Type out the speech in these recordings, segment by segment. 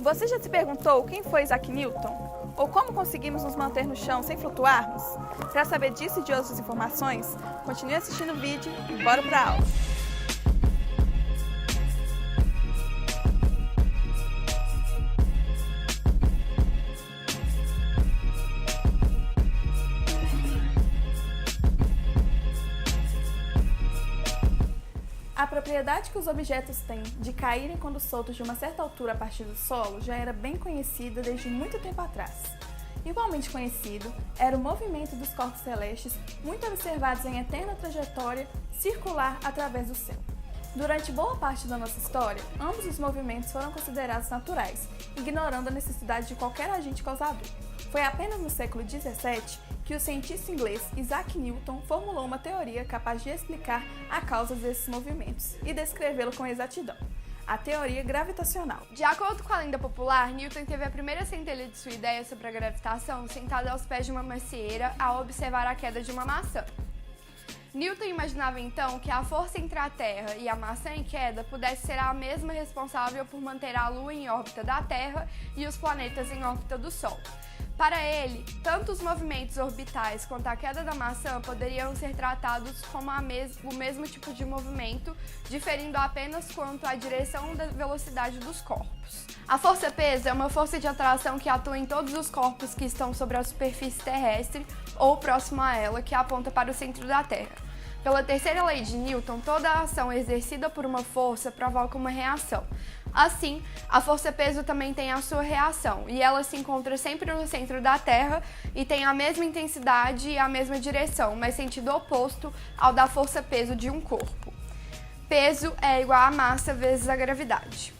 Você já se perguntou quem foi Isaac Newton? Ou como conseguimos nos manter no chão sem flutuarmos? Para saber disso e de outras informações, continue assistindo o vídeo e bora para a aula! A propriedade que os objetos têm de caírem quando soltos de uma certa altura a partir do solo já era bem conhecida desde muito tempo atrás. Igualmente conhecido era o movimento dos corpos celestes, muito observados em eterna trajetória circular através do céu. Durante boa parte da nossa história, ambos os movimentos foram considerados naturais, ignorando a necessidade de qualquer agente causador. Foi apenas no século XVII que o cientista inglês Isaac Newton formulou uma teoria capaz de explicar a causa desses movimentos e descrevê-lo com exatidão: a teoria gravitacional. De acordo com a lenda popular, Newton teve a primeira centelha de sua ideia sobre a gravitação sentado aos pés de uma macieira ao observar a queda de uma maçã. Newton imaginava então que a força entre a Terra e a maçã em queda pudesse ser a mesma responsável por manter a Lua em órbita da Terra e os planetas em órbita do Sol. Para ele, tanto os movimentos orbitais quanto a queda da maçã poderiam ser tratados como o mesmo tipo de movimento, diferindo apenas quanto à direção da velocidade dos corpos. A força-peso é uma força de atração que atua em todos os corpos que estão sobre a superfície terrestre ou próximo a ela, que aponta para o centro da Terra. Pela terceira lei de Newton, toda ação exercida por uma força provoca uma reação. Assim, a força-peso também tem a sua reação, e ela se encontra sempre no centro da Terra e tem a mesma intensidade e a mesma direção, mas sentido oposto ao da força-peso de um corpo. Peso é igual a massa vezes a gravidade.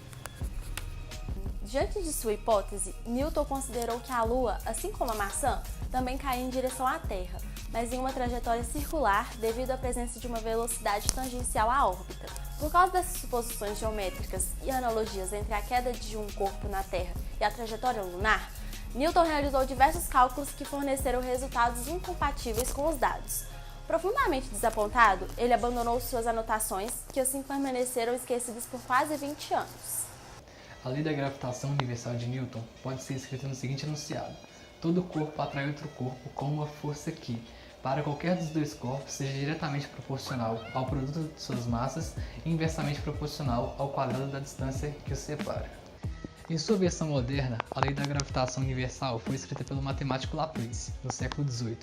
Diante de sua hipótese, Newton considerou que a Lua, assim como a maçã, também caía em direção à Terra, mas em uma trajetória circular devido à presença de uma velocidade tangencial à órbita. Por causa dessas suposições geométricas e analogias entre a queda de um corpo na Terra e a trajetória lunar, Newton realizou diversos cálculos que forneceram resultados incompatíveis com os dados. Profundamente desapontado, ele abandonou suas anotações, que assim permaneceram esquecidas por quase 20 anos. A lei da gravitação universal de Newton pode ser escrita no seguinte enunciado: todo corpo atrai outro corpo com uma força que, para qualquer dos dois corpos, seja diretamente proporcional ao produto de suas massas e inversamente proporcional ao quadrado da distância que os separa. Em sua versão moderna, a lei da gravitação universal foi escrita pelo matemático Laplace, no século XVIII,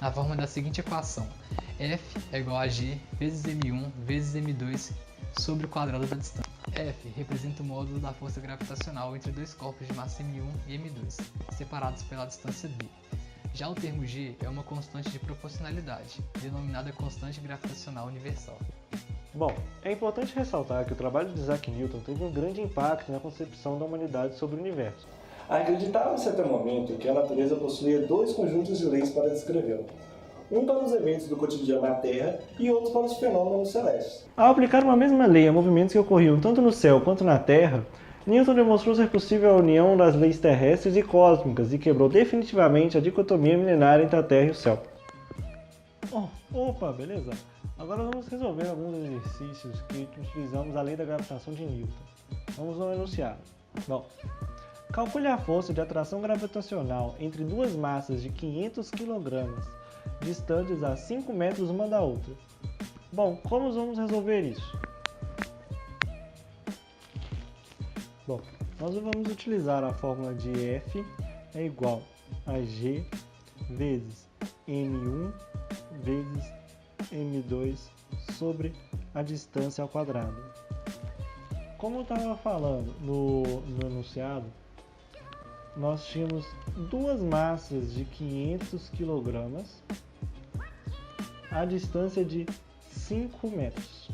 na forma da seguinte equação: F é igual a G vezes m1 vezes m2 sobre o quadrado da distância. F representa o módulo da força gravitacional entre dois corpos de massa m1 e m2, separados pela distância d. Já o termo G é uma constante de proporcionalidade, denominada constante gravitacional universal. Bom, é importante ressaltar que o trabalho de Isaac Newton teve um grande impacto na concepção da humanidade sobre o universo. Acreditava-se até o momento que a natureza possuía dois conjuntos de leis para descrevê-la. Um para os eventos do cotidiano na Terra e outro para os fenômenos celestes. Ao aplicar uma mesma lei a movimentos que ocorriam tanto no céu quanto na Terra, Newton demonstrou ser possível a união das leis terrestres e cósmicas e quebrou definitivamente a dicotomia milenária entre a Terra e o céu. Opa, beleza? Agora vamos resolver alguns exercícios que utilizamos a lei da gravitação de Newton. Vamos ao enunciado. Bom, calcule a força de atração gravitacional entre duas massas de 500 kg, distantes a 5 metros uma da outra. Bom, como vamos resolver isso? Bom, nós vamos utilizar a fórmula de F é igual a G vezes M1 vezes M2 sobre a distância ao quadrado. Como eu estava falando no enunciado, nós tínhamos duas massas de 500 kg a distância de 5 metros.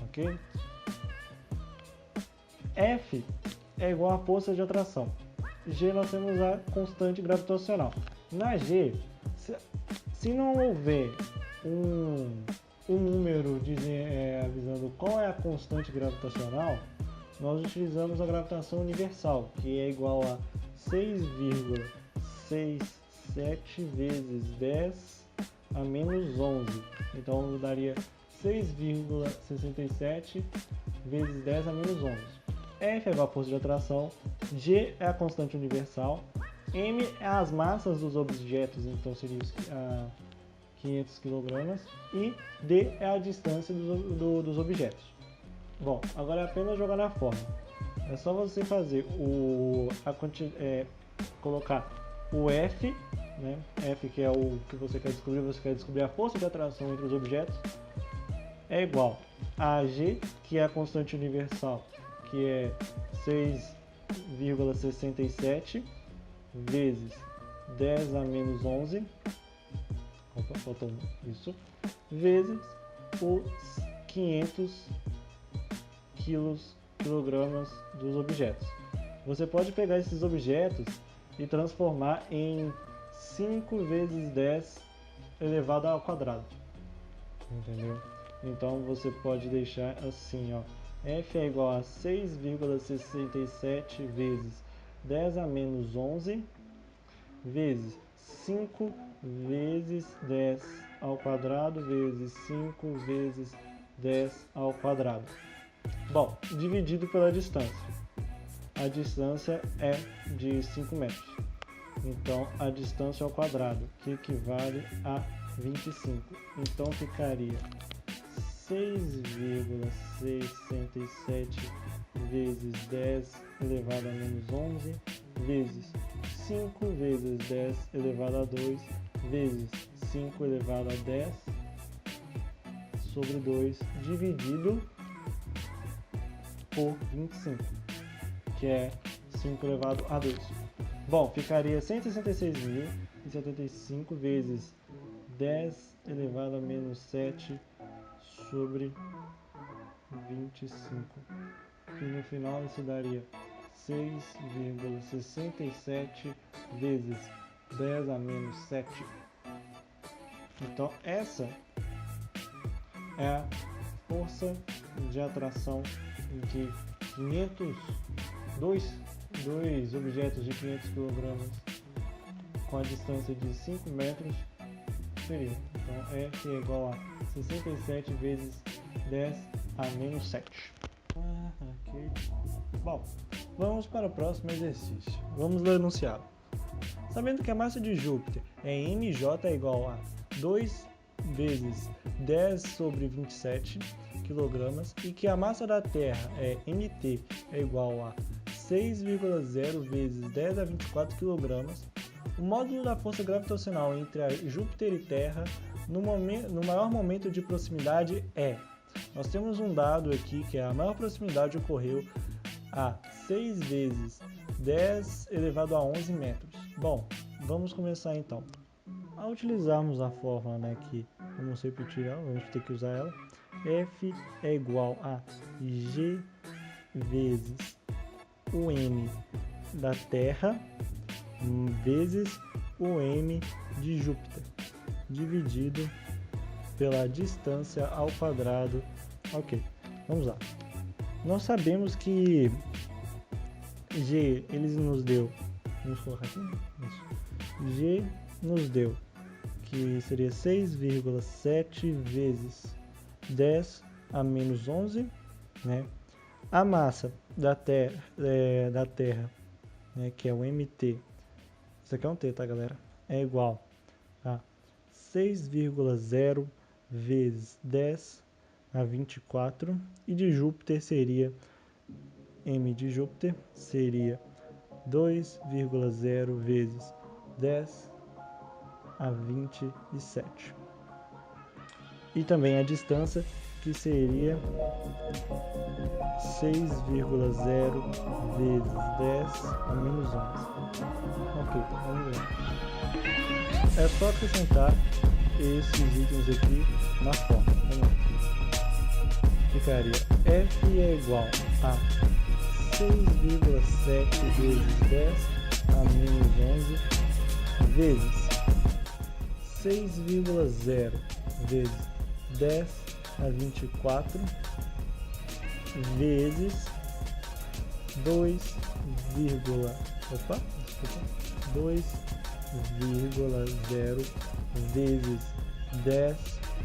Ok? F é igual à força de atração. G nós temos a constante gravitacional. Na G, se não houver um número avisando qual é a constante gravitacional, nós utilizamos a gravitação universal, que é igual a 6,67 vezes 10 a menos 11. Então daria 6,67 vezes 10 a menos 11. F é igual à força de atração, G é a constante universal, M é as massas dos objetos, então seria 500 kg, e D é a distância dos objetos. Bom, agora é apenas jogar na fórmula. É só você fazer colocar o F, né? F que é o que você quer descobrir a força de atração entre os objetos, é igual a G, que é a constante universal, que é 6,67 vezes 10 a menos 11, faltou isso, vezes os 500 quilogramas dos objetos. Você pode pegar esses objetos e transformar em 5 vezes 10 elevado ao quadrado, entendeu? Então você pode deixar assim, ó, F é igual a 6,67 vezes 10 a menos 11 vezes 5 vezes 10 ao quadrado vezes 5 vezes 10 ao quadrado. Bom, dividido pela distância. A distância é de 5 metros. Então, a distância ao quadrado, que equivale a 25. Então, ficaria 6,67 vezes 10 elevado a menos 11 vezes 5 vezes 10 elevado a 2 vezes 5 elevado a 10 sobre 2 dividido por 25, que é 5 elevado a 2. Bom, ficaria 166.075 vezes 10 elevado a menos 7 sobre 25. E no final isso daria 6,67 vezes 10 a menos 7. Então essa é a força de atração de dois objetos de 500 kg com a distância de 5 metros seria. Então F é igual a 67 vezes 10 a menos 7. Ok. Bom, vamos para o próximo exercício. Vamos ler o enunciado. Sabendo que a massa de Júpiter é mj é igual a 2 vezes 10 sobre 27 kg e que a massa da Terra é mt é igual a 6,0 vezes 10 a 24 kg, o módulo da força gravitacional entre a Júpiter e Terra no maior momento de proximidade é... Nós temos um dado aqui que a maior proximidade ocorreu a 6 vezes 10 elevado a 11 metros. Bom, vamos começar então. Ao utilizarmos a fórmula, né, que vamos repetir ela, vamos ter que usar ela. F é igual a G vezes o M da Terra vezes o M de Júpiter, dividido pela distância ao quadrado. Ok, vamos lá. Nós sabemos que G, ele nos deu, vamos colocar aqui, isso. G nos deu que seria 6,7 vezes 10 a menos 11, né? A massa da Terra, né, que é o MT, isso aqui é um T, tá, galera? É igual a 6,0 vezes 10 a 24, e de Júpiter seria, M de Júpiter seria 2,0 vezes 10 a 27. E também a distância, que seria 6,0 vezes 10 a menos 11. Ok, vamos ver. É só acrescentar esses itens aqui na forma. Vamos lá. Ficaria F é igual a 6,7 vezes 10 a menos 11 vezes 6,0 vezes 10 a 24 vezes 2,0 vezes 10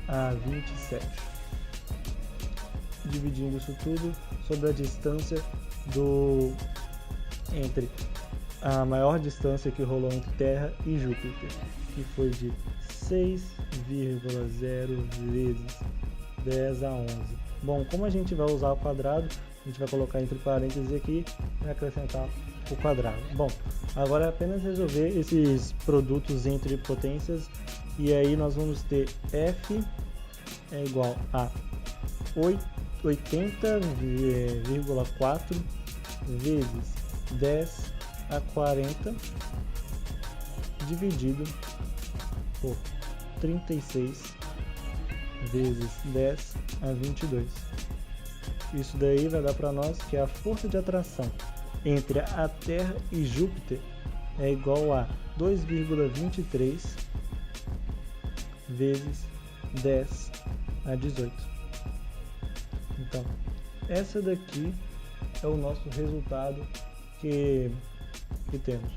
a 27. Dividindo isso tudo sobre a distância entre a maior distância que rolou entre Terra e Júpiter, que foi de 6,0 vezes 10 a 11. Bom, como a gente vai usar o quadrado, a gente vai colocar entre parênteses aqui e acrescentar o quadrado. Bom, agora é apenas resolver esses produtos entre potências, e aí nós vamos ter F é igual a 80,4 vezes 10 a 40 dividido por 36 vezes 10 a 22. Isso daí vai dar para nós que a força de atração entre a Terra e Júpiter é igual a 2,23 vezes 10 a 18. Então, essa daqui é o nosso resultado que temos.